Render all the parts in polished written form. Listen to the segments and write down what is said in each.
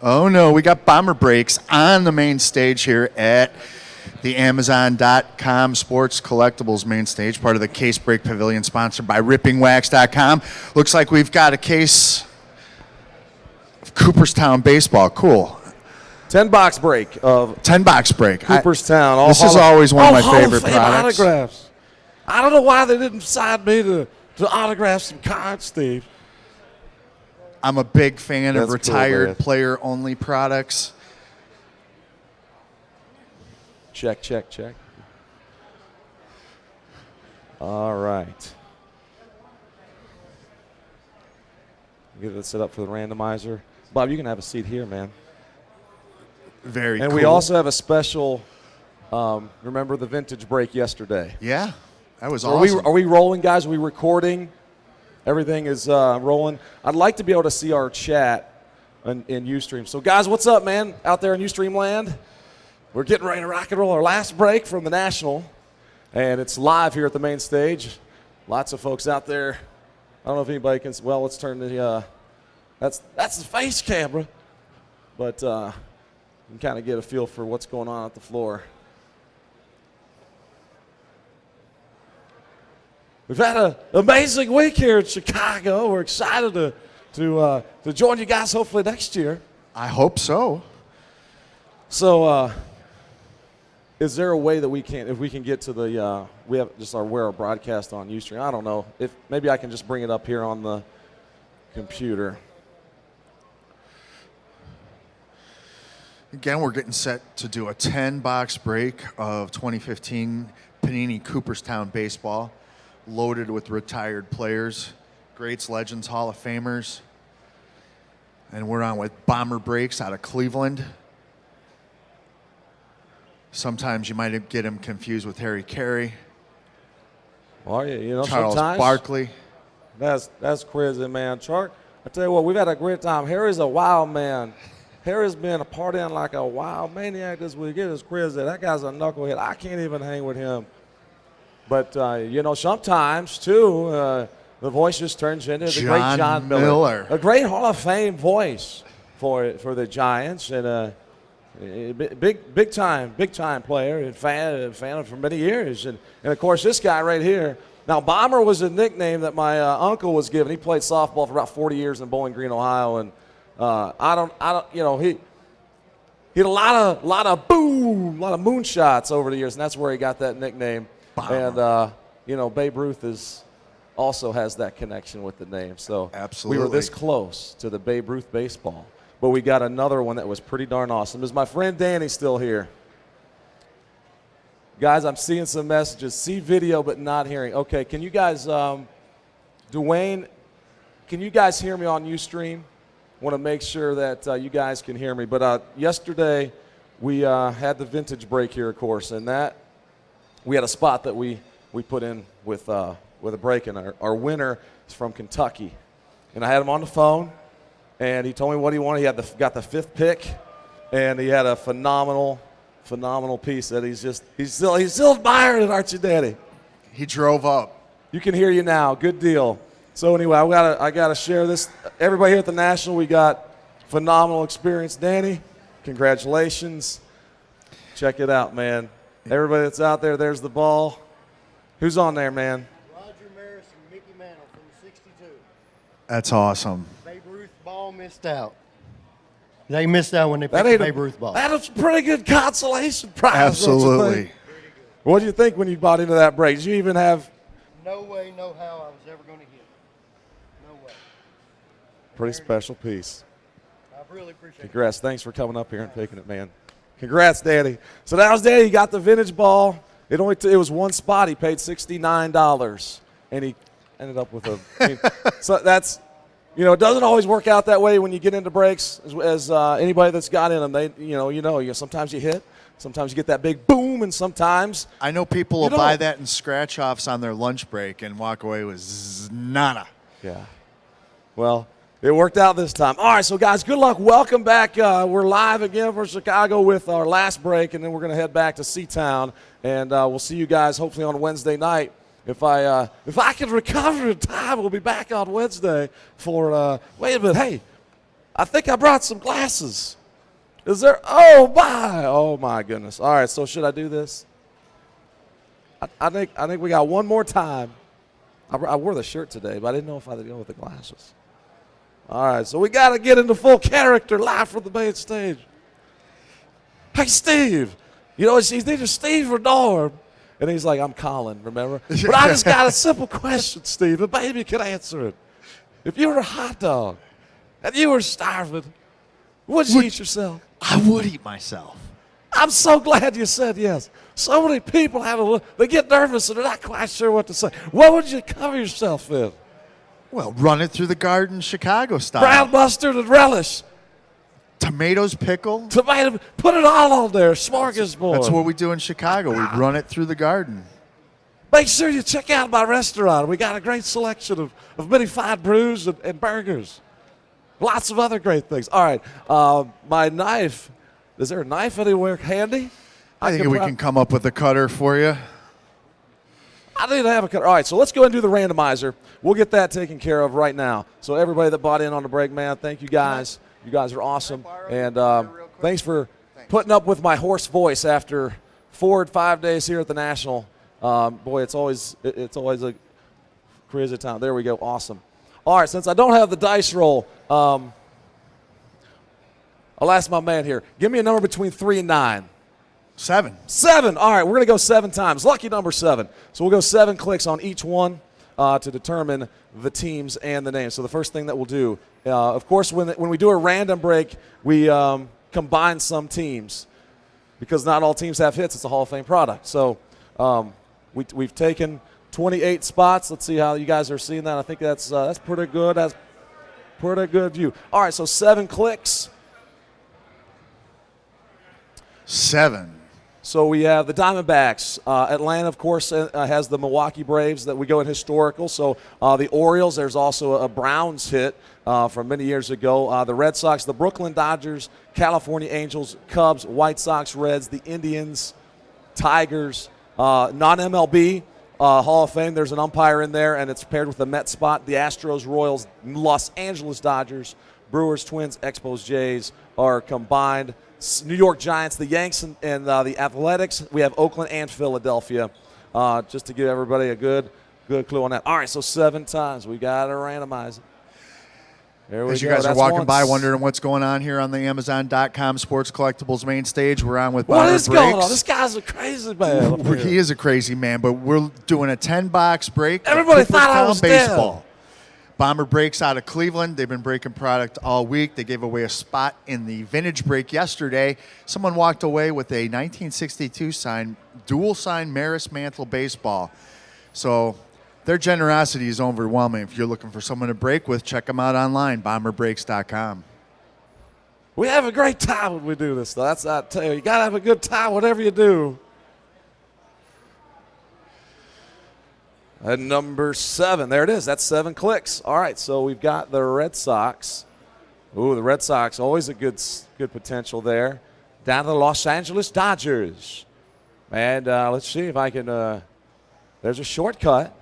Oh, no, we got bomber breaks on the main stage here at the Amazon.com Sports Collectibles main stage, part of the Case Break Pavilion, sponsored by RippingWax.com. Looks like we've got a case of Cooperstown baseball. Cool. 10-box break of 10-box break. Cooperstown. This is always one of my favorite Fame products. Autographs. I don't know why they didn't sign me to autograph some cards, Steve. I'm a big fan of That's retired cool, player-only products. Check. All right. Get it set up for the randomizer. Bob, you can have a seat here, man. Very and cool. we also have a special, remember the vintage break yesterday? Yeah, that was awesome. Are we rolling, guys? Are we recording? Everything is rolling. I'd like to be able to see our chat in Ustream. So, guys, what's up, man? Out there in Ustream land? We're getting ready to rock and roll our last break from the National, and it's live here at the main stage. Lots of folks out there. I don't know if anybody can. Well, let's turn the. That's the face camera, but you can kind of get a feel for what's going on at the floor. We've had an amazing week here in Chicago. We're excited to join you guys hopefully next year. I hope so. So, is there a way that if we can get to the, we have just our broadcast on Ustream? I don't know. If maybe I can just bring it up here on the computer. Again, we're getting set to do a 10-box break of 2015 Panini Cooperstown baseball, loaded with retired players, greats, legends, Hall of Famers. And we're on with bomber breaks out of Cleveland. Sometimes you might get him confused with Harry Carey. Well, you know, Charles sometimes Barkley. That's crazy, man. I tell you what, we've had a great time. Harry's a wild man. Harry's been partying like a wild maniac this week. It is crazy. That guy's a knucklehead. I can't even hang with him. But, you know, sometimes, too, the voice just turns into the great John Miller. A great Hall of Fame voice for the Giants. And big time player and fan for many years. And, of course, this guy right here. Now, Bomber was a nickname that my uncle was given. He played softball for about 40 years in Bowling Green, Ohio. And I don't, you know, he had a lot of moonshots over the years, and that's where he got that nickname. Bomber. And, you know, Babe Ruth also has that connection with the name. So absolutely, we were this close to the Babe Ruth baseball. But we got another one that was pretty darn awesome. Is my friend Danny still here? Guys, I'm seeing some messages. See video but not hearing. Okay, can you guys, Dwayne, can you guys hear me on Ustream? Want to make sure that you guys can hear me. But yesterday we had the vintage break here, of course, and that we had a spot that we put in with a break, and our winner is from Kentucky. And I had him on the phone, and he told me what he wanted. He got the fifth pick, and he had a phenomenal piece that he's still admiring, aren't you, Danny? He drove up. You can hear you now. Good deal. So anyway, I gotta share this. Everybody here at the National, we got phenomenal experience. Danny, congratulations. Check it out, man. Everybody that's out there, there's the ball. Who's on there, man? Roger Maris and Mickey Mantle from '62. That's awesome. Babe Ruth ball missed out. They missed out when they picked the Babe Ruth ball. That was a pretty good consolation prize. Absolutely. What did you think when you bought into that break? Did you even have? No way, no how I was ever going to hit. No way. Pretty special piece. I really appreciate it. Congrats. Thanks for coming up here and taking it, man. Congrats, Danny. So that was Danny. He got the vintage ball. It was one spot. He paid $69, and he ended up with so that's, you know, it doesn't always work out that way when you get into breaks. As anybody that's got in them, sometimes you hit, sometimes you get that big boom, and sometimes I know people will buy that in scratch offs on their lunch break and walk away with nada. Yeah. Well, it worked out this time. All right, so guys, good luck. Welcome back. We're live again for Chicago with our last break, and then we're going to head back to Seatown, and we'll see you guys hopefully on Wednesday night. If I can recover in time, we'll be back on Wednesday for. Wait a minute, hey, I think I brought some glasses. Is there? Oh my goodness. All right, so should I do this? I think we got one more time. I wore the shirt today, but I didn't know if I would go with the glasses. All right, so we got to get into full character live from the main stage. Hey, Steve. You know, it's either Steve or Norm. And he's like, I'm Colin, remember? But I just got a simple question, Steve. A baby could answer it. If you were a hot dog and you were starving, would you eat yourself? I would eat myself. I'm so glad you said yes. So many people they get nervous and they're not quite sure what to say. What would you cover yourself in? Well, run it through the garden Chicago style. Brown mustard and relish. Tomatoes, pickle. Tomato, put it all on there. Smorgasbord. That's what we do in Chicago. We run it through the garden. Make sure you check out my restaurant. We got a great selection of many fine brews and burgers. Lots of other great things. All right, my knife. Is there a knife anywhere handy? I think we can come up with a cutter for you. I need to have a cutter. All right, so let's go ahead and do the randomizer. We'll get that taken care of right now. So everybody that bought in on the break, man, thank you guys. You guys are awesome. And thanks for putting up with my hoarse voice after 4 or 5 days here at the National. Boy, it's always a crazy time. There we go. Awesome. All right, since I don't have the dice roll, I'll ask my man here. Give me a number between 3 and 9. 7. 7. All right, we're going to go 7 times. Lucky number 7. So we'll go 7 clicks on each one to determine the teams and the names. So the first thing that we'll do, of course, when we do a random break, we combine some teams because not all teams have hits. It's a Hall of Fame product. So we've taken 28 spots. Let's see how you guys are seeing that. I think that's pretty good. That's pretty good view. All right, so 7 clicks. 7. So we have the Diamondbacks. Atlanta, of course, has the Milwaukee Braves that we go in historical. So the Orioles, there's also a Browns hit from many years ago. The Red Sox, the Brooklyn Dodgers, California Angels, Cubs, White Sox, Reds, the Indians, Tigers, non-MLB, Hall of Fame. There's an umpire in there, and it's paired with the Met spot. The Astros, Royals, Los Angeles Dodgers, Brewers, Twins, Expos, Jays are combined. New York Giants, the Yanks, and the Athletics. We have Oakland and Philadelphia, just to give everybody a good clue on that. All right, so 7 times. We got to randomize it. There we go. As you guys are That's walking once. by wondering what's going on here on the Amazon.com Sports Collectibles main stage, we're on with Bomber What is going Breaks. on? This guy's a crazy man. up here. He is a crazy man, but we're doing a 10-box break. of Everybody thought I Cooperstown was dead. baseball. Bomber Breaks out of Cleveland. They've been breaking product all week. They gave away a spot in the vintage break yesterday. Someone walked away with a 1962 dual sign Maris Mantle baseball. So their generosity is overwhelming. If you're looking for someone to break with, check them out online, bomberbreaks.com. We have a great time when we do this, though. That's I tell you. You got to have a good time whatever you do. And number 7, there it is. That's 7 clicks. All right, so we've got the Red Sox. Ooh, the Red Sox, always a good potential there. Down to the Los Angeles Dodgers. And let's see if I can, there's a shortcut.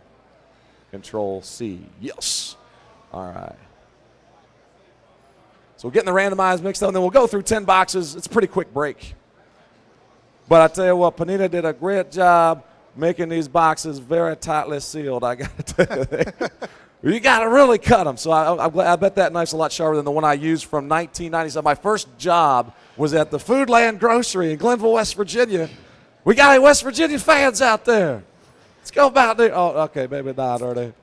Control-C, yes. All right. So we're getting the randomized mixed up, and then we'll go through 10 boxes. It's a pretty quick break. But I tell you what, Panita did a great job making these boxes very tightly sealed, I got to tell you. You got to really cut them. So I bet that knife's a lot sharper than the one I used from 1997. My first job was at the Foodland Grocery in Glenville, West Virginia. We got any West Virginia fans out there? Let's go about there. Oh, okay, maybe not, are they?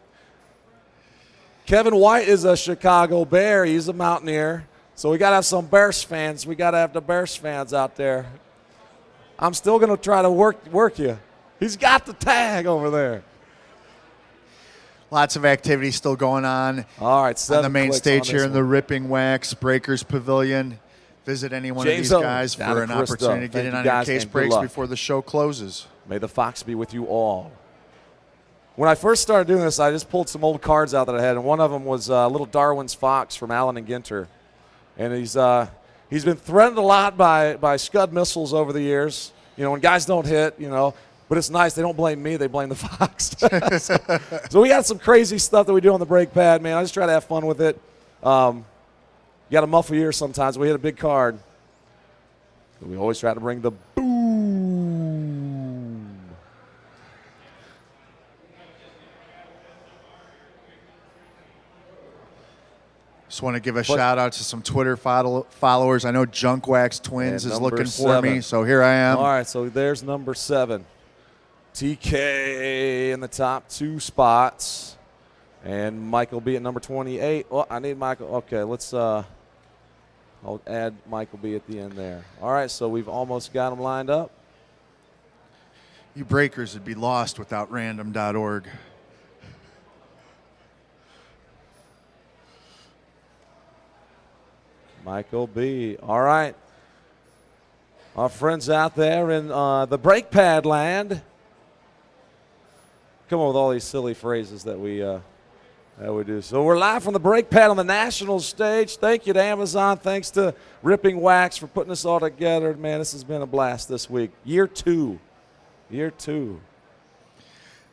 Kevin White is a Chicago Bear. He's a Mountaineer. So we got to have some Bears fans. We got to have the Bears fans out there. I'm still going to try to work you. He's got the tag over there. Lots of activity still going on. All right, 7 on the main clicks stage on here this in the one. Ripping Wax Breakers Pavilion. Visit any one James of these Owen guys down for in an Crystal. opportunity to get Thank in you on your guys, case and good breaks luck. before the show closes. May the Fox be with you all. When I first started doing this, I just pulled some old cards out that I had, and one of them was little Darwin's Fox from Allen and Ginter. And he's been threatened a lot by Scud missiles over the years. You know, when guys don't hit, you know. But it's nice. They don't blame me. They blame the Fox. So we got some crazy stuff that we do on the brake pad, man. I just try to have fun with it. You got to muffle your ears sometimes. We hit a big card. We always try to bring the boom. Just want to give a shout out to some Twitter followers. I know Junkwax Twins is looking for me, so here I am. All right, so there's number 7. TK in the top 2 spots. And Michael B at number 28. Oh, I need Michael. Okay, let's I'll add Michael B at the end there. All right, so we've almost got them lined up. You breakers would be lost without random.org. Michael B. All right. Our friends out there in the brake pad land. Come on with all these silly phrases that we do. So we're live from the brake pad on the national stage. Thank you to Amazon. Thanks to Ripping Wax for putting this all together. Man, this has been a blast this week. Year 2.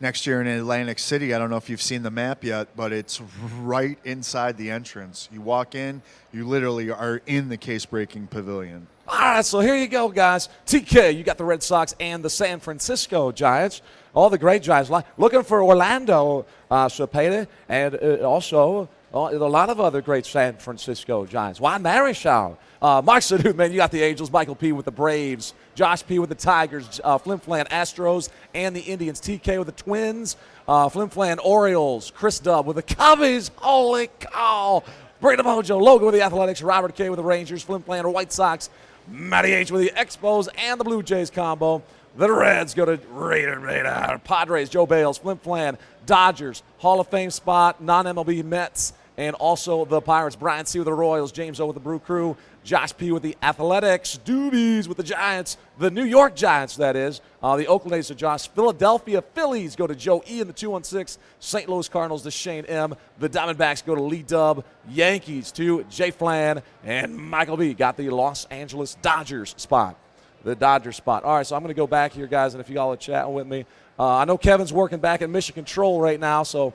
Next year in Atlantic City, I don't know if you've seen the map yet, but it's right inside the entrance. You walk in, you literally are in the case-breaking pavilion. All right, so here you go, guys. TK, you got the Red Sox and the San Francisco Giants. All the great Giants. Looking for Orlando Cepeda, and also a lot of other great San Francisco Giants. Juan Marichal. Mark Sadu, man, you got the Angels. Michael P. with the Braves. Josh P. with the Tigers. Flim Flan Astros and the Indians. TK with the Twins. Flim Flan Orioles. Chris Dubb with the Cubbies. Holy cow. Brandon Mojo. Logan with the Athletics. Robert K. with the Rangers. Flim Flan White Sox. Matty H. with the Expos and the Blue Jays combo. The Reds go to Raider. Padres, Joe Bales, Flim Flan, Dodgers, Hall of Fame spot, non-MLB Mets, and also the Pirates. Brian C. with the Royals, James O. with the Brew Crew, Josh P. with the Athletics, Doobies with the Giants, the New York Giants, that is. The Oakland A's to Josh. Philadelphia Phillies go to Joe E. in the 216. St. Louis Cardinals to Shane M. The Diamondbacks go to Lee Dub. Yankees to Jay Flan. And Michael B. got the Los Angeles Dodgers spot. The Dodgers spot. All right, so I'm going to go back here, guys, and if you all are chatting with me. I know Kevin's working back at Mission Control right now, so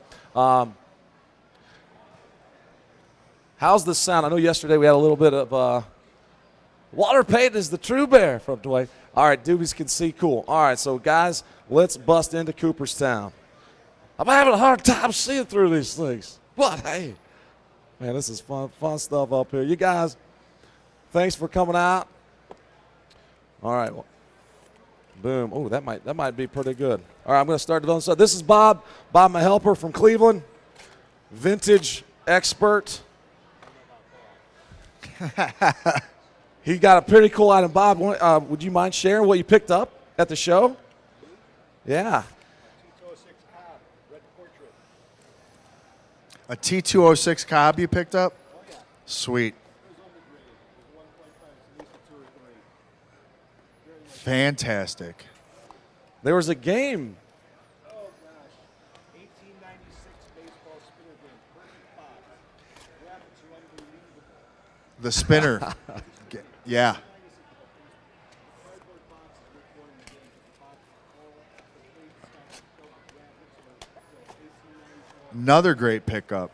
how's this sound? I know yesterday we had a little bit of Walter Payton is the true bear from Dwayne. All right, doobies can see. Cool. All right, so, guys, let's bust into Cooperstown. I'm having a hard time seeing through these things. But, hey, man, this is fun stuff up here. You guys, thanks for coming out. All right. Well, boom. Oh, that might be pretty good. All right, I'm going to start it on. So this is Bob. Bob, my helper from Cleveland. Vintage expert. He got a pretty cool item. Bob, would you mind sharing what you picked up at the show? Yeah. A T206 Cobb you picked up? Oh, yeah. Sweet. It was under grade. It was 1.5. It's at least a 2 or 3. Fantastic. There was a game. Oh, gosh. 1896 baseball spinner game. Perfect box. Graphics are unbelievable. The spinner. Yeah. Cardboard boxes were born in the game. The box all complete stuff. Graphics are 1894. Another great pickup.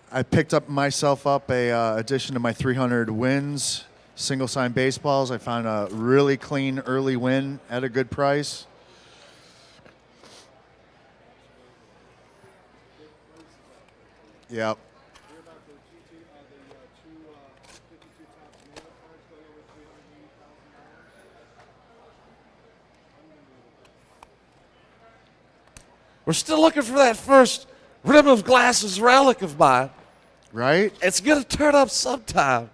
I picked up myself up a addition to my 300 wins single sign baseballs. I found a really clean early win at a good price. Yep. Hear about the two 52 tops mail cards going over $380,000? We're still looking for that first rim of glasses relic of mine. Right? It's going to turn up sometime.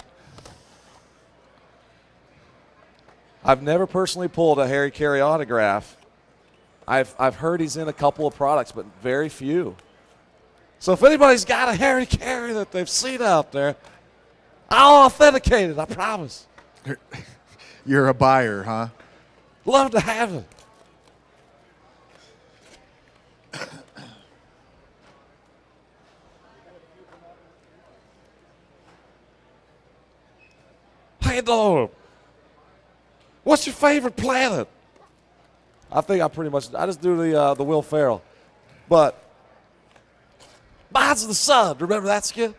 I've never personally pulled a Harry Carey autograph. I've heard he's in a couple of products, but very few. So if anybody's got a Harry Carey that they've seen out there, I'll authenticate it, I promise. You're a buyer, huh? Love to have it. Hey, Lord. What's your favorite planet? I think I just do the Will Ferrell. But, by sides of the sun. Remember that skit?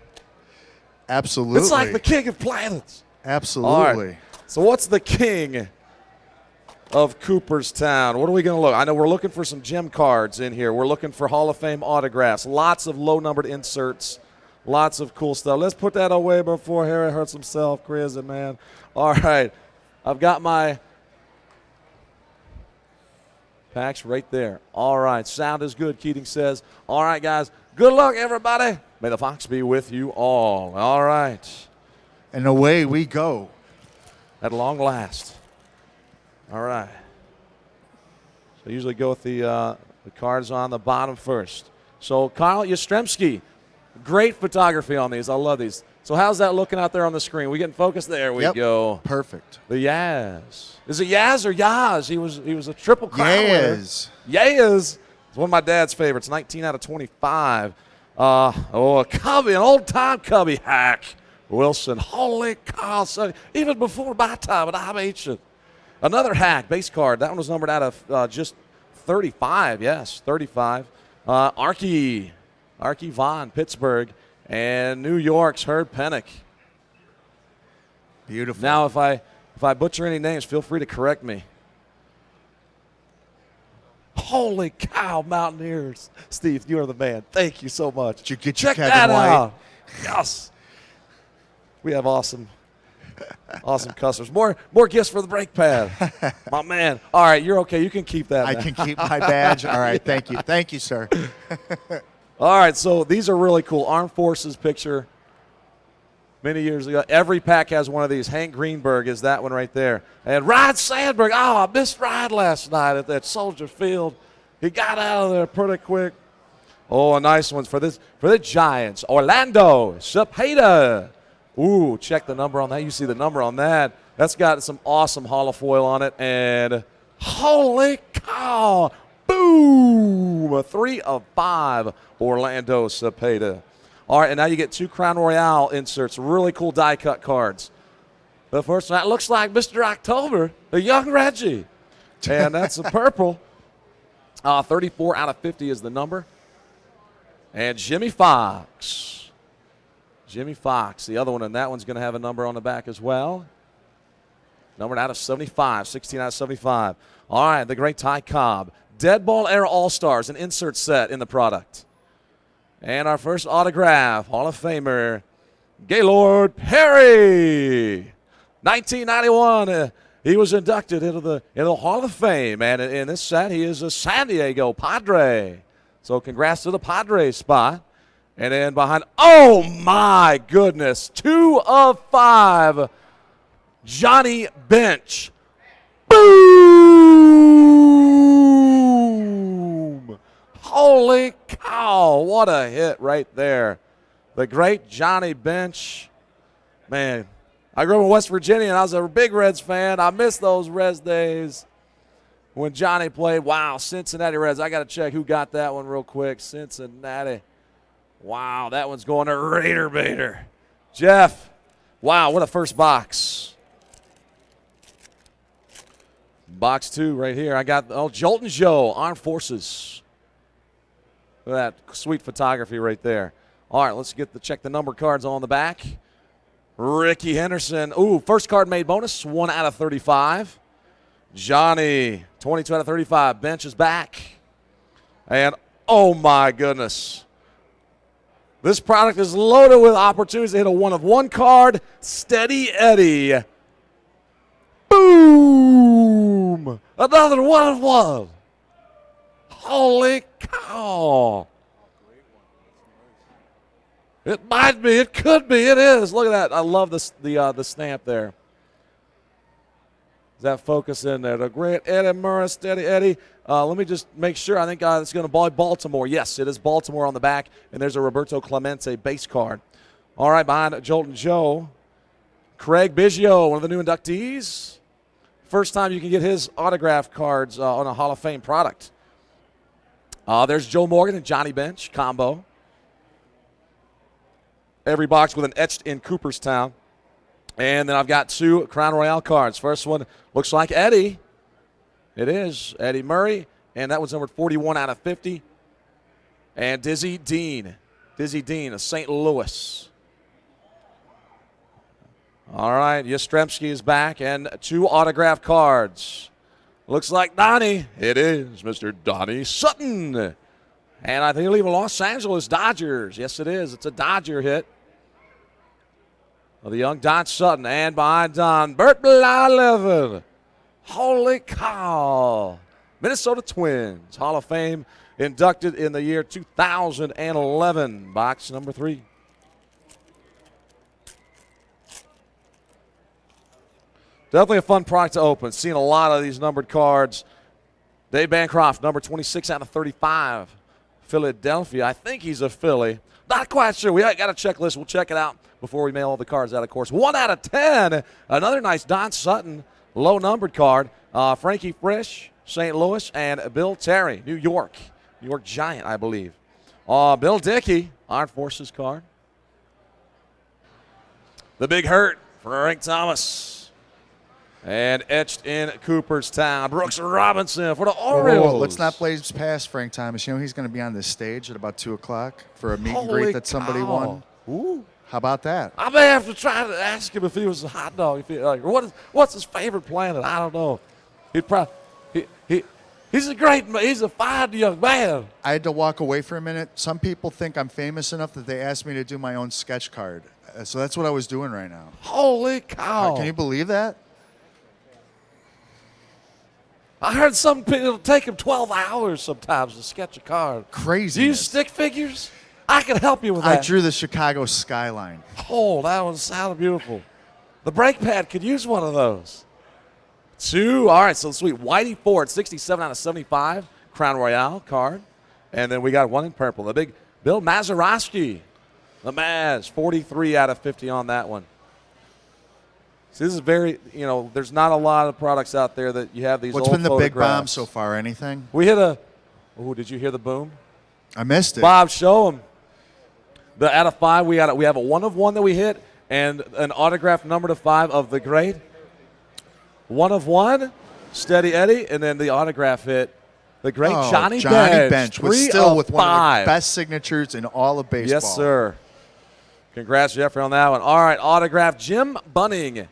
Absolutely. It's like the king of planets. Absolutely. All right. So what's the king of Cooperstown? What are we going to look? I know we're looking for some gem cards in here. We're looking for Hall of Fame autographs. Lots of low-numbered inserts. Lots of cool stuff. Let's put that away before Harry hurts himself. Crazy, man. All right. I've got my packs right there. All right. Sound is good, Keating says. All right, guys. Good luck, everybody. May the Fox be with you all. All right. And away we go. At long last. All right. So I usually go with the cards on the bottom first. So Kyle Yastrzemski, great photography on these. I love these. So how's that looking out there on the screen? We getting focused? There we go. Perfect. The Yaz. Is it Yaz or Yaz? He was a triple crown winner. Yaz. Yaz. It's one of my dad's favorites. 19 out of 25. A Cubby, an old-time Cubby hack. Wilson. Holy cow. So even before my time, but I'm ancient. Another hack, base card. That one was numbered out of just 35. Yes, 35. Archie Vaughn, Pittsburgh, and New York's Herb Pennick. Beautiful. Now, if I butcher any names, feel free to correct me. Holy cow, Mountaineers. Steve, you are the man. Thank you so much. Did you get your Check Kevin that White? out. Yes. We have awesome customers. More gifts for the brake pad. My man. All right, you're okay. You can keep that. I man. can keep my badge. All right, thank you. Thank you, sir. All right, so these are really cool. Armed Forces picture many years ago. Every pack has one of these. Hank Greenberg is that one right there. And Rod Sandberg. Oh, I missed Rod last night at that Soldier Field. He got out of there pretty quick. Oh, a nice one for the Giants. Orlando Cepeda. Ooh, check the number on that. You see the number on that. That's got some awesome holofoil on it. And holy cow. Boom. A 3 of 5. Orlando Cepeda. All right, and now you get 2 Crown Royale inserts. Really cool die-cut cards. The first one, that looks like Mr. October, the young Reggie. And that's a purple. 34 out of 50 is the number. And Jimmy Fox. Jimmy Fox, the other one, and that one's going to have a number on the back as well. Numbered out of 75, 16 out of 75. All right, the great Ty Cobb. Dead Ball Era All-Stars, an insert set in the product. And our first autograph, Hall of Famer, Gaylord Perry. 1991, he was inducted into the Hall of Fame, and in this set, he is a San Diego Padre. So congrats to the Padres spot. And then behind, oh my goodness, 2 of 5, Johnny Bench. Boom! Holy cow, what a hit right there. The great Johnny Bench. Man, I grew up in West Virginia, and I was a big Reds fan. I miss those Reds days when Johnny played. Wow, Cincinnati Reds. I got to check who got that one real quick. Cincinnati. Wow, that one's going to Raider Bader. Jeff, wow, what a first box. Box 2 right here. I got Jolton Joe, Armed Forces. Look at that sweet photography right there. All right, let's check the number cards on the back. Rickey Henderson. Ooh, first card made bonus, 1 out of 35. Johnny, 22 out of 35. Bench is back. And oh my goodness. This product is loaded with opportunities to hit a 1 of 1 card. Steady Eddie. Boom! Another 1 of 1. Holy cow. It might be. It could be. It is. Look at that. I love the stamp there. Is that focus in there? The great Eddie Murray, Steady Eddie. Let me just make sure. I think it's going to be Baltimore. Yes, it is Baltimore on the back. And there's a Roberto Clemente base card. All right, behind Jolton Joe, Craig Biggio, one of the new inductees. First time you can get his autograph cards on a Hall of Fame product. There's Joe Morgan and Johnny Bench combo. Every box with an etched in Cooperstown. And then I've got 2 Crown Royale cards. First one looks like Eddie. It is Eddie Murray, and that was numbered 41 out of 50. And Dizzy Dean. Dizzy Dean of St. Louis. All right, Yastrzemski is back, and 2 autograph cards. Looks like Donnie. It is Mr. Donnie Sutton. And I think he'll leave Los Angeles Dodgers. Yes, it is. It's a Dodger hit. Of the young Don Sutton. And behind Don, Bert Blyleven. Holy cow. Minnesota Twins. Hall of Fame inducted in the year 2011. Box number 3. Definitely a fun product to open. Seeing a lot of these numbered cards. Dave Bancroft, number 26 out of 35. Philadelphia. I think he's a Philly. Not quite sure. We got a checklist. We'll check it out before we mail all the cards out, of course. 1 out of 10. Another nice Don Sutton low numbered card. Frankie Frisch, St. Louis, and Bill Terry, New York. New York Giant, I believe. Bill Dickey, Armed Forces card. The Big Hurt for Frank Thomas. And etched in Cooperstown, Brooks Robinson for the Orioles. Whoa, let's not blaze past Frank Thomas. You know he's going to be on this stage at about 2 o'clock for a meet and greet that somebody won. Ooh. How about that? I may have to try to ask him if he was a hot dog. If he, what's his favorite planet? I don't know. He'd probably he's a fine young man. I had to walk away for a minute. Some people think I'm famous enough that they asked me to do my own sketch card. So that's what I was doing right now. Holy cow! Can you believe that? I heard some people, it'll take them 12 hours sometimes to sketch a card. Crazy. Do you use stick figures? I can help you with that. I drew the Chicago skyline. Oh, that one sounded beautiful. The brake pad could use one of those. 2. All right, so sweet. Whitey Ford, 67 out of 75. Crown Royale card. And then we got 1 in purple. The big Bill Mazeroski. The Maz, 43 out of 50 on that one. So this is very, there's not a lot of products out there that you have these What's old been the big bomb photographs. so far? Anything? We hit did you hear the boom? I missed it. Bob, show him. The out of 5, we have a 1 of 1 that we hit and an autographed number to 5 of the great. 1 of 1, Steady Eddie, and then the autograph hit. The great Johnny Bench was still with one of the best signatures in all of baseball. Yes, sir. Congrats, Jeffrey, on that one. All right, autograph Jim Bunning.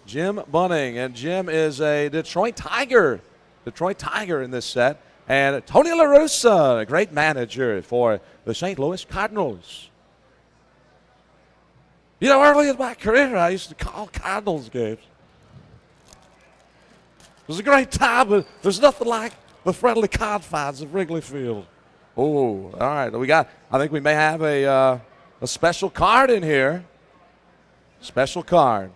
Jim Bunning, and Jim is a Detroit Tiger in this set. And Tony La Russa, a great manager for the St. Louis Cardinals. Early in my career, I used to call Cardinals games. It was a great time, but there's nothing like the friendly confines of Wrigley Field. Oh, all right. I think we may have a special card in here. Special card.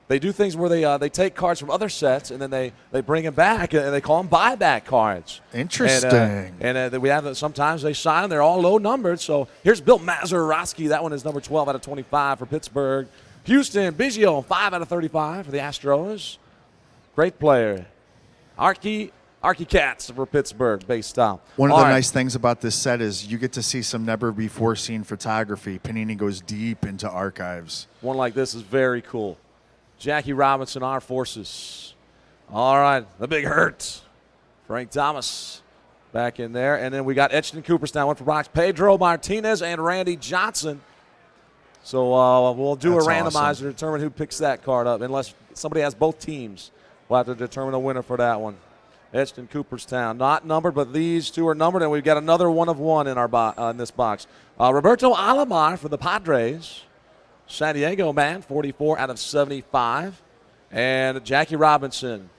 They do things where they take cards from other sets and then they bring them back and they call them buyback cards. Interesting. And we have sometimes they sign them. They're all low numbered. So here's Bill Mazeroski. That one is number 12 out of 25 for Pittsburgh. Houston Biggio, 5 out of 35 for the Astros. Great player. Archie Katz for Pittsburgh, base style. One of the nice things about this set is you get to see some never-before-seen photography. Panini goes deep into archives. One like this is very cool. Jackie Robinson, our forces. All right, the Big Hurt. Frank Thomas back in there. And then we got etched in Cooperstown, 1 for Brox, Pedro Martinez, and Randy Johnson. So we'll do That's a randomizer awesome. to determine who picks that card up. Unless somebody has both teams, we'll have to determine a winner for that one. Etched in Cooperstown. Not numbered, but these 2 are numbered, and we've got another 1 of 1 in our in this box. Roberto Alomar for the Padres. San Diego man, 44 out of 75. And Jackie Robinson,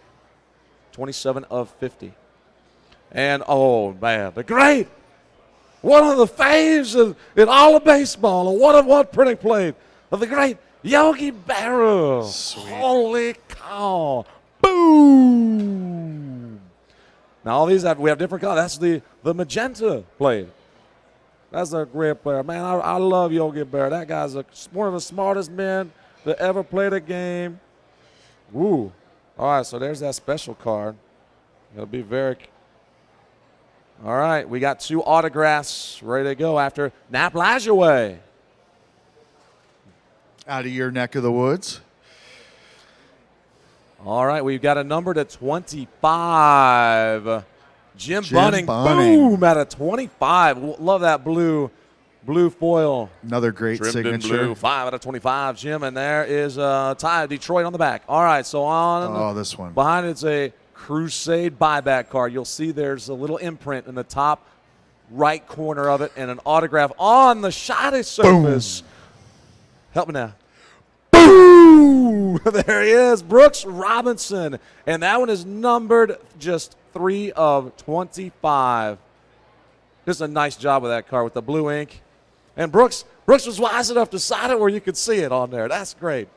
27 of 50. And, oh, man, the great, one of the faves in all of baseball, a 1-of-1 printing plate of the great Yogi Berra. Sweet. Holy cow. Boom. Now, all these we have different colors. That's the magenta plate. That's a great player. Man, I love Yogi Berra. That guy's one of the smartest men that ever played a game. Woo. All right, so there's that special card. It'll be very. All right, we got 2 autographs ready to go after Nap Lajoie. Out of your neck of the woods. All right, we've got a number to 25. Jim Bunning, boom, at a 25. Love that blue blue foil. Another great Trimmed in signature. blue, 5 out of 25, Jim. And there is Ty Detroit on the back. All right, so on This one. behind it's a Crusade buyback card. You'll see there's a little imprint in the top right corner of it and an autograph on the shiny surface. Boom. Help me now. Boom! There he is, Brooks Robinson. And that one is numbered just 3 of 25. Just a nice job with that card with the blue ink. And Brooks was wise enough to sign it where you could see it on there. That's great.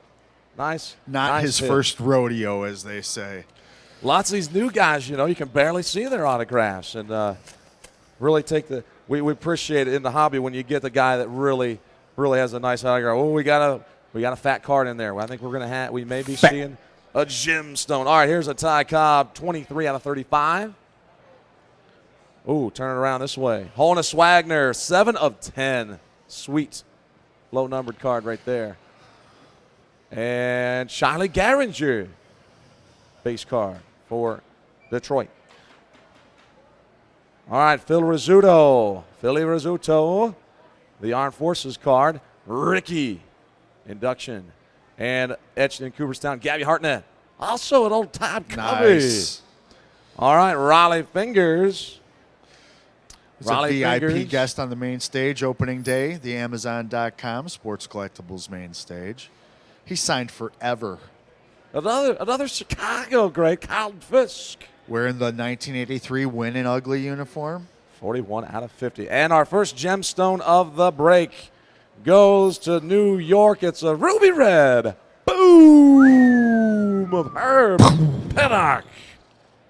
Nice. Not his hit. first rodeo, as they say. Lots of these new guys, you can barely see their autographs. And really take we appreciate it in the hobby when you get the guy that really has a nice autograph. Oh, we got a fat card in there. I think we may be seeing a gemstone. All right, here's a Ty Cobb, 23 out of 35. Ooh, turn it around this way. Honus Wagner, 7 of 10. Sweet. Low-numbered card right there. And Shiley Garinger, base card for Detroit. All right, Philly Rizzuto, the Armed Forces card. Rickey, induction. And etched in Cooperstown, Gabby Hartnett. Also an old-time Cubby. Nice. All right, Raleigh Fingers. He's a VIP guest on the main stage opening day, the Amazon.com Sports Collectibles main stage. He signed forever. Another Chicago great, Carlton Fisk. Wearing the 1983 Win in Ugly uniform. 41 out of 50. And our first gemstone of the break goes to New York. It's a ruby red. Boom! Of Herb Pennock.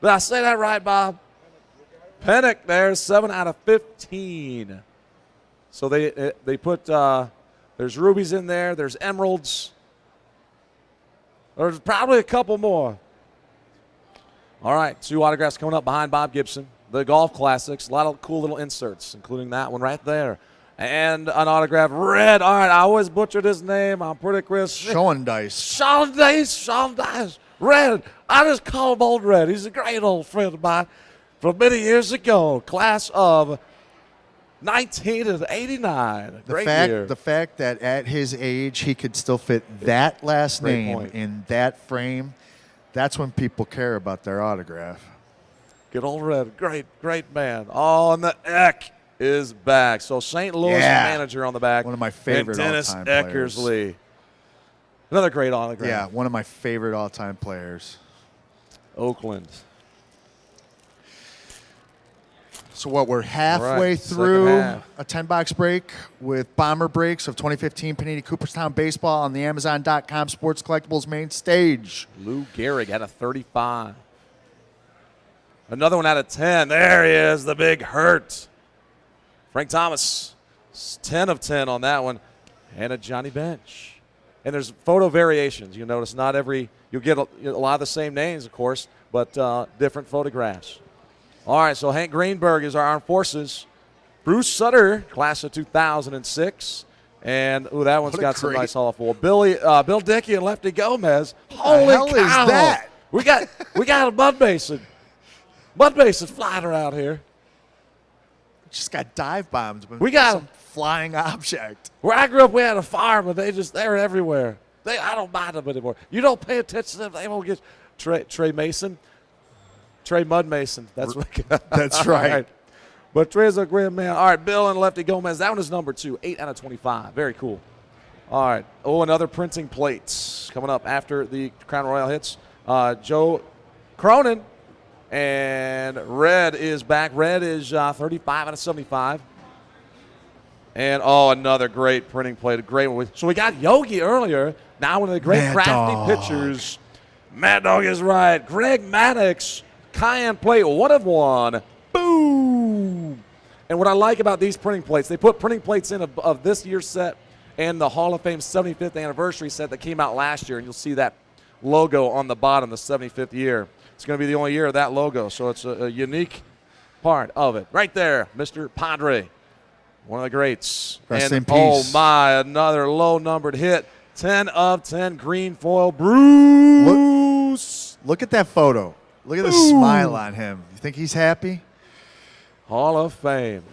Did I say that right, Bob? Pennock there, 7 out of 15. So they put, there's rubies in there. There's emeralds. There's probably a couple more. All right, 2 autographs coming up behind Bob Gibson. The Golf Classics, a lot of cool little inserts, including that one right there. And an autograph, red. All right, I always butchered his name. I'm pretty crisp. Sean Dice. Sean Dice. Red. I just call him Old Red. He's a great old friend of mine from many years ago. Class of 1989. Great year. The fact that at his age he could still fit that last name in that frame, that's when people care about their autograph. Good old Red. Great man. Oh, and the Eck is back. So St. Louis manager on the back. One of my favorite Dennis all-time players. Eckersley. Another great autograph. Yeah, one of my favorite all-time players. Oakland. So we're halfway through a 10-box break with bomber breaks of 2015 Panini Cooperstown Baseball on the Amazon.com Sports Collectibles main stage. Lou Gehrig out of 35. Another one out of 10. There he is, the big hurt. Frank Thomas, 10 of 10 on that one. And a Johnny Bench. And there's photo variations. You'll notice you'll get a lot of the same names, of course, but different photographs. All right, so Hank Greenberg is our Armed Forces. Bruce Sutter, class of 2006. And, that one's got some nice Hall of Fame. Bill Dickey and Lefty Gomez. Holy cow. Is that? We got a Mud Mason. Mud Mason's flying around here. Just got dive bombed. We got some flying object. Where I grew up, we had a farm, and they were everywhere. I don't mind them anymore. You don't pay attention to them, they won't get Trey Mason. Trey Mud Mason. That's right. Right. But Trey's a great man. All right, Bill and Lefty Gomez. That one is number 2, 8 out of 25. Very cool. All right. Oh, another printing plates coming up after the Crown Royale hits. Joe Cronin. And red is back. Red is 35 out of 75. And, another great printing plate. A great one. So we got Yogi earlier. Now one of the great Mad crafty Dog. pitchers. Mad Dog is right. Greg Maddox. Cayenne plate, 1 of 1. Boom! And what I like about these printing plates, they put printing plates in of this year's set and the Hall of Fame 75th anniversary set that came out last year. And you'll see that logo on the bottom, the 75th year. It's going to be the only year of that logo, so it's a unique part of it. Right there, Mr. Padre, one of the greats. Rest in oh peace. my, another low-numbered hit. 10 of 10 green foil. Bruce. Look at that photo. Look at the smile on him. You think he's happy? Hall of Fame.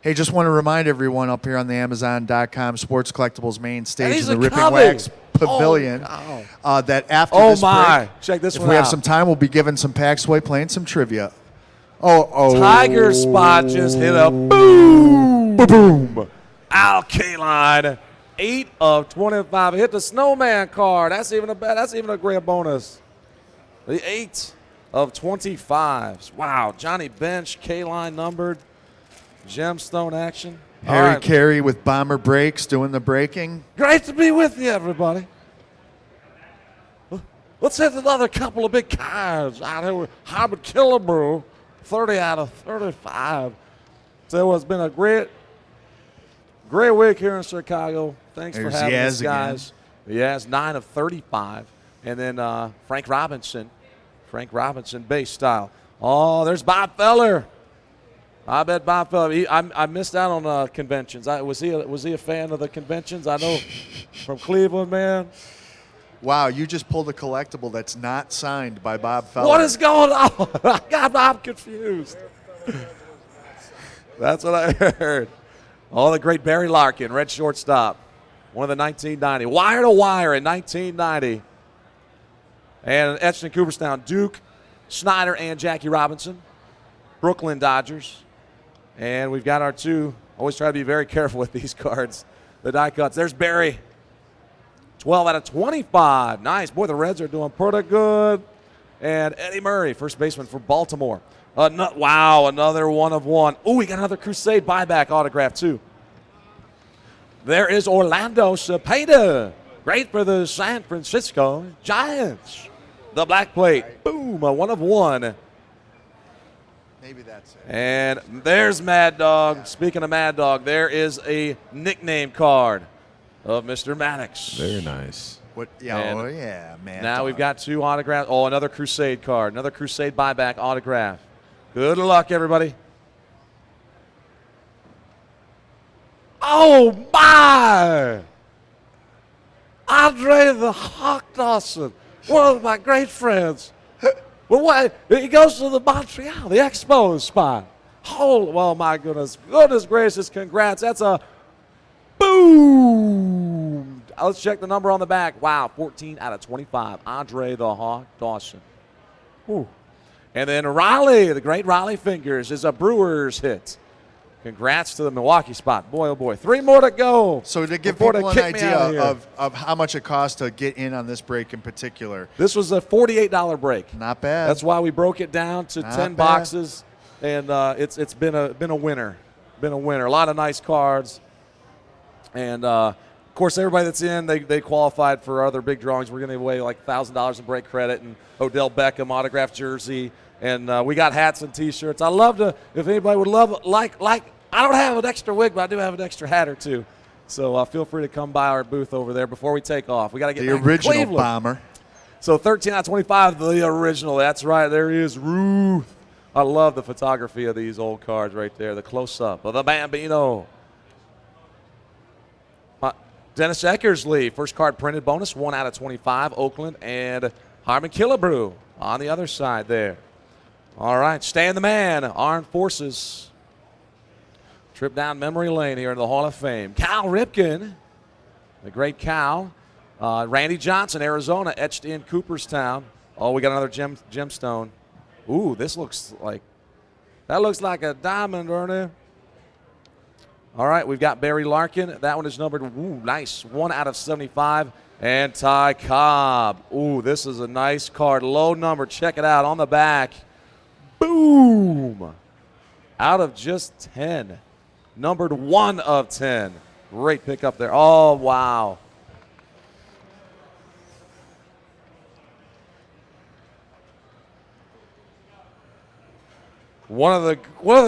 Hey, Hey, just want to remind everyone up here on the Amazon.com Sports Collectibles main stage he's in the a Ripping coming. Wax Pavilion that after Oh, this my. break, Check this if one we have out. some time, we'll be giving some packs away, playing some trivia. Oh. Tiger Spot just hit a boom. Boom. Al Kaline, 8 of 25. Hit the snowman card. That's even a great bonus. The 8 of 25. Wow. Johnny Bench, Kaline numbered. Gemstone action. All Harry right. Carey with Bomber Breaks doing the breaking. Great to be with you, everybody. Let's hit another couple of big cards out here with Howard Killebrew, 30 out of 35. So it's been a great week here in Chicago. Thanks for There's having us, Yaz again. guys. Yes, 9 of 35. And then Frank Robinson, base style. Oh, there's Bob Feller. I bet Bob Feller. I missed out on conventions. Was he a fan of the conventions? I know from Cleveland, man. Wow, you just pulled a collectible that's not signed by Bob Feller. What is going on? I'm confused. That's what I heard. Oh, the great Barry Larkin, red shortstop. One of the 1990. Wire to wire in 1990. And etched in Cooperstown, Duke, Snyder, and Jackie Robinson. Brooklyn Dodgers. And we've got our two. Always try to be very careful with these cards. The die cuts. There's Barry. 12 out of 25. Nice. Boy, the Reds are doing pretty good. And Eddie Murray, first baseman for Baltimore. Wow, another 1 of 1. Ooh, we got another Crusade buyback autograph, too. There is Orlando Cepeda. Great for the San Francisco Giants. The black plate. Boom, a 1 of 1. Maybe that's it. And there's Mad Dog. Speaking of Mad Dog, there is a nickname card of Mr. Maddox. Very nice. What? Yeah, And oh yeah, man. Now we've got 2 autographs. Oh, another Crusade card. Another Crusade buyback autograph. Good luck, everybody. Oh, my! Andre the Hawk Dawson, one of my great friends. Well, what? He goes to the Montreal, the Expos spot. Oh, well, my goodness. Goodness gracious, congrats. That's a boom. Let's check the number on the back. Wow, 14 out of 25. Andre the Hawk Dawson. Ooh. And then Raleigh, the great Raleigh Fingers, is a Brewers hit. Congrats to the Milwaukee spot. Boy, oh boy. 3 more to go. So to give before people they an kick me out idea here. of how much it costs to get in on this break in particular, This was a $48 break. not bad. That's why we broke it down to Not 10 bad. boxes, and it's been a winner. Been a winner. A lot of nice cards, and of course everybody that's in they qualified for other big drawings. We're going to give away like $1,000 in break credit and Odell Beckham autographed jersey, and we got hats and T-shirts. I love to if anybody would love like. I don't have an extra wig, but I do have an extra hat or two. So feel free to come by our booth over there before we take off. We got to get the back to original Cleveland. bomber. So 13 out of 25, the original. That's right. There is Ruth. I love the photography of these old cards right there. The close-up of the Bambino. Dennis Eckersley, first card printed bonus, 1 out of 25, Oakland. And Harmon Killebrew on the other side there. All right, Stan the Man, Armed Forces. Trip down memory lane here in the Hall of Fame. Cal Ripken, the great Cal. Randy Johnson, Arizona, etched in Cooperstown. Oh, we got another gemstone. Ooh, that looks like a diamond, Ernie. All right, we've got Barry Larkin. That one is numbered. Ooh, nice. 1 out of 75. And Ty Cobb. Ooh, this is a nice card. Low number. Check it out on the back. Boom. Out of just 10. Numbered 1 of 10. Great pickup there. Oh, wow. One of the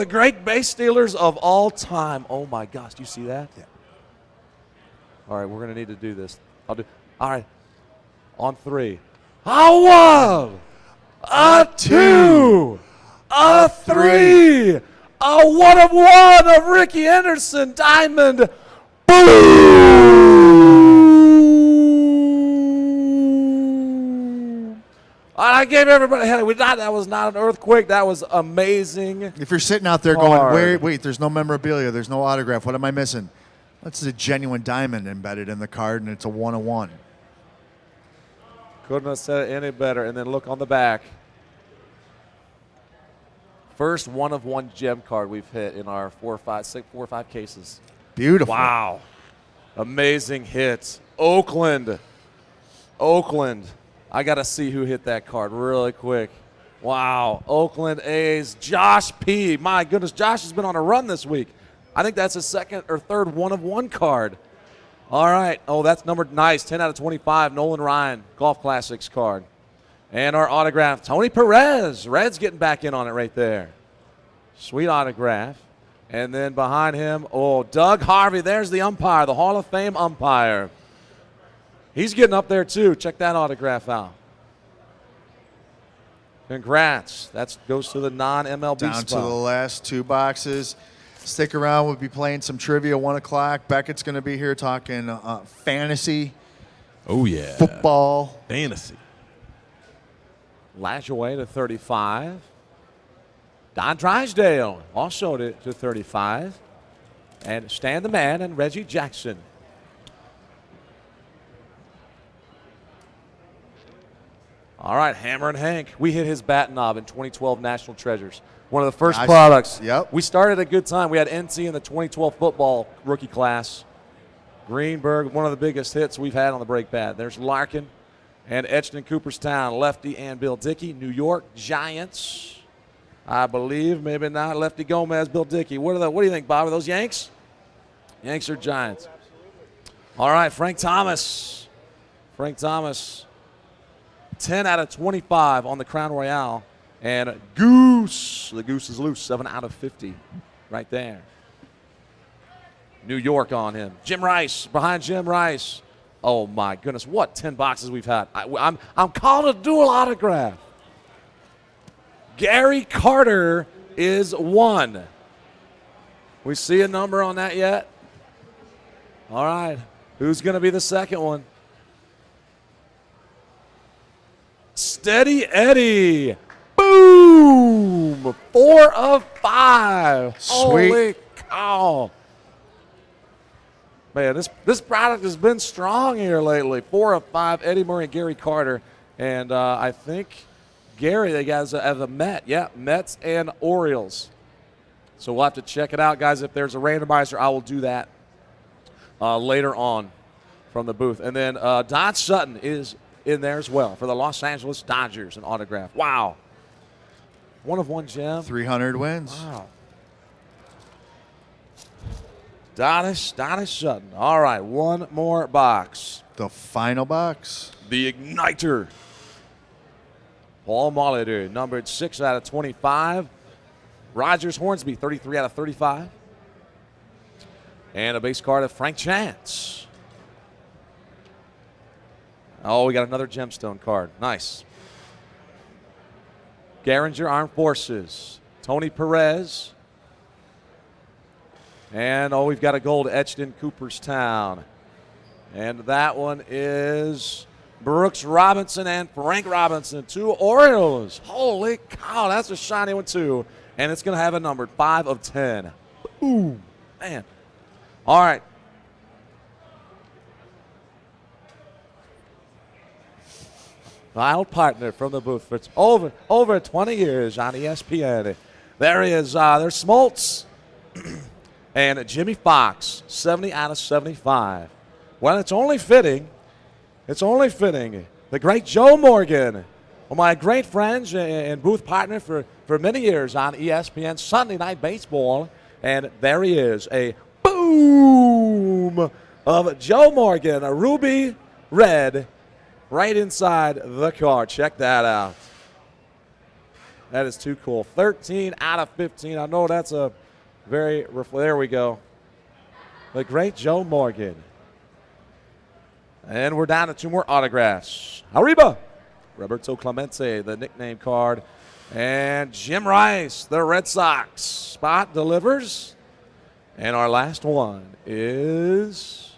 great base stealers of all time. Oh my gosh, do you see that? Yeah. All right, we're gonna need to do this. All right, on 3. A 1, a 2, a 3, a 1 of 1 of Rickey Henderson diamond. Boom! I gave everybody. That was not an earthquake. That was amazing. If you're sitting out there Hard. going, wait, there's no memorabilia, there's no autograph, what am I missing? That's a genuine diamond embedded in the card, and it's a 1-of-1. Couldn't have said it any better. And then look on the back. First 1-of-1 gem card we've hit in our 4 or 5 cases. Beautiful. Wow. Amazing hit. Oakland. I got to see who hit that card really quick. Wow. Oakland A's. Josh P. My goodness, Josh has been on a run this week. I think that's his second or third 1-of-1 card. All right. Oh, that's numbered nice. 10 out of 25. Nolan Ryan, Golf Classics card. And our autograph, Tony Perez. Red's getting back in on it right there. Sweet autograph. And then behind him, Doug Harvey. There's the umpire, the Hall of Fame umpire. He's getting up there, too. Check that autograph out. Congrats. That goes to the non-MLB Down spot. to the last 2 boxes. Stick around. We'll be playing some trivia 1 o'clock. Beckett's going to be here talking fantasy. Oh, yeah. Football. Fantasy. Lashaway to 35. Don Drysdale also to 35. And Stan the Man and Reggie Jackson. All right, Hammer and Hank. We hit his bat knob in 2012 National Treasures. One of the first products. Yep. We started a good time. We had NC in the 2012 football rookie class. Greenberg, one of the biggest hits we've had on the break bat. There's Larkin and etched in Cooperstown, Lefty and Bill Dickey. New York Giants, I believe, maybe not. Lefty Gomez, Bill Dickey. What do you think, Bob? Are those Yanks? Yanks or Giants? All right, Frank Thomas. 10 out of 25 on the Crown Royale. And Goose. The Goose is loose. 7 out of 50 right there. New York on him. Jim Rice, behind Jim Rice. Oh, my goodness. What 10 boxes we've had. I'm calling a dual autograph. Gary Carter is 1. We see a number on that yet? All right. Who's going to be the second one? Steady Eddie. Boom! 4 of 5. Sweet. Holy cow. Man, this product has been strong here lately. 4 of 5, Eddie Murray and Gary Carter. And I think Gary, they guys have a Met. Yeah, Mets and Orioles. So we'll have to check it out, guys. If there's a randomizer, I will do that later on from the booth. And then Don Sutton is in there as well for the Los Angeles Dodgers, an autograph. Wow. 1-of-1 gem. 300 wins. Wow. Donis Sutton. All right, one more box. The final box. The Igniter. Paul Molitor, numbered 6 out of 25. Rogers Hornsby, 33 out of 35. And a base card of Frank Chance. Oh, we got another gemstone card. Nice. Garinger Armed Forces. Tony Perez. And, we've got a gold etched in Cooperstown. And that one is Brooks Robinson and Frank Robinson, 2 Orioles. Holy cow, that's a shiny one, too. And it's going to have a number, 5 of 10. Ooh, man. All right. My old partner from the booth for over 20 years on ESPN. There he is. There's Smoltz and Jimmy Fox, 70 out of 75. Well, it's only fitting. The great Joe Morgan, my great friends and booth partner for many years on ESPN Sunday Night Baseball. And there he is, a boom of Joe Morgan, a ruby red, right inside the card. Check that out. That is too cool. 13 out of 15. I know that's a very, there we go. The great Joe Morgan. And we're down to 2 more autographs. Arriba. Roberto Clemente, the nickname card. And Jim Rice, the Red Sox. Spot delivers. And our last one is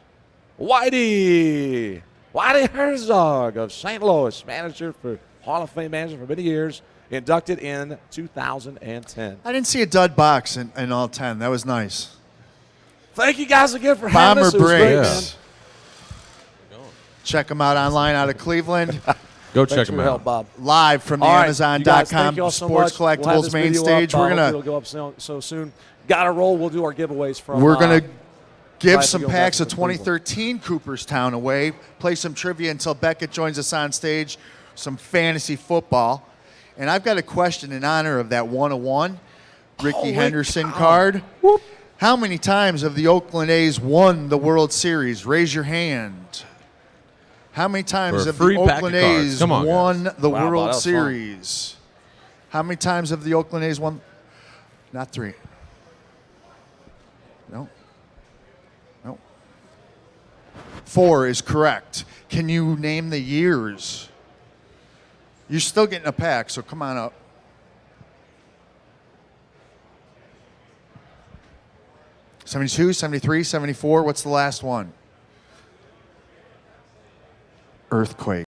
Whitey Herzog of St. Louis, manager for Hall of Fame manager for many years, inducted in 2010. I didn't see a dud box in all 10. That was nice. Thank you guys again for having Bomber us. It was great, man. Breaks. Check them out online out of Cleveland. Go Thanks check for them your help, out. Bob. Live from the All right, you guys, Amazon.com thank you all so Sports much. We'll have Collectibles this main video stage. up. We're Hopefully gonna it'll go up so soon. Got to roll. We'll do our giveaways from. we're gonna Glad give to some go back packs to of Cleveland. 2013 Cooperstown away. Play some trivia until Beckett joins us on stage. Some fantasy football, and I've got a question in honor of that 101 Rickey Holy Henderson cow. card. How many times have the Oakland A's won the World Series? Raise your hand. How many times For a have free the pack of Oakland cards. A's Come on, won the Wow, Bob, that World was fun. Series? How many times have the Oakland A's won? Not 3. No. No. 4 is correct. Can you name the years? You're still getting a pack, so come on up. '72, '73, '74. What's the last one? Earthquake.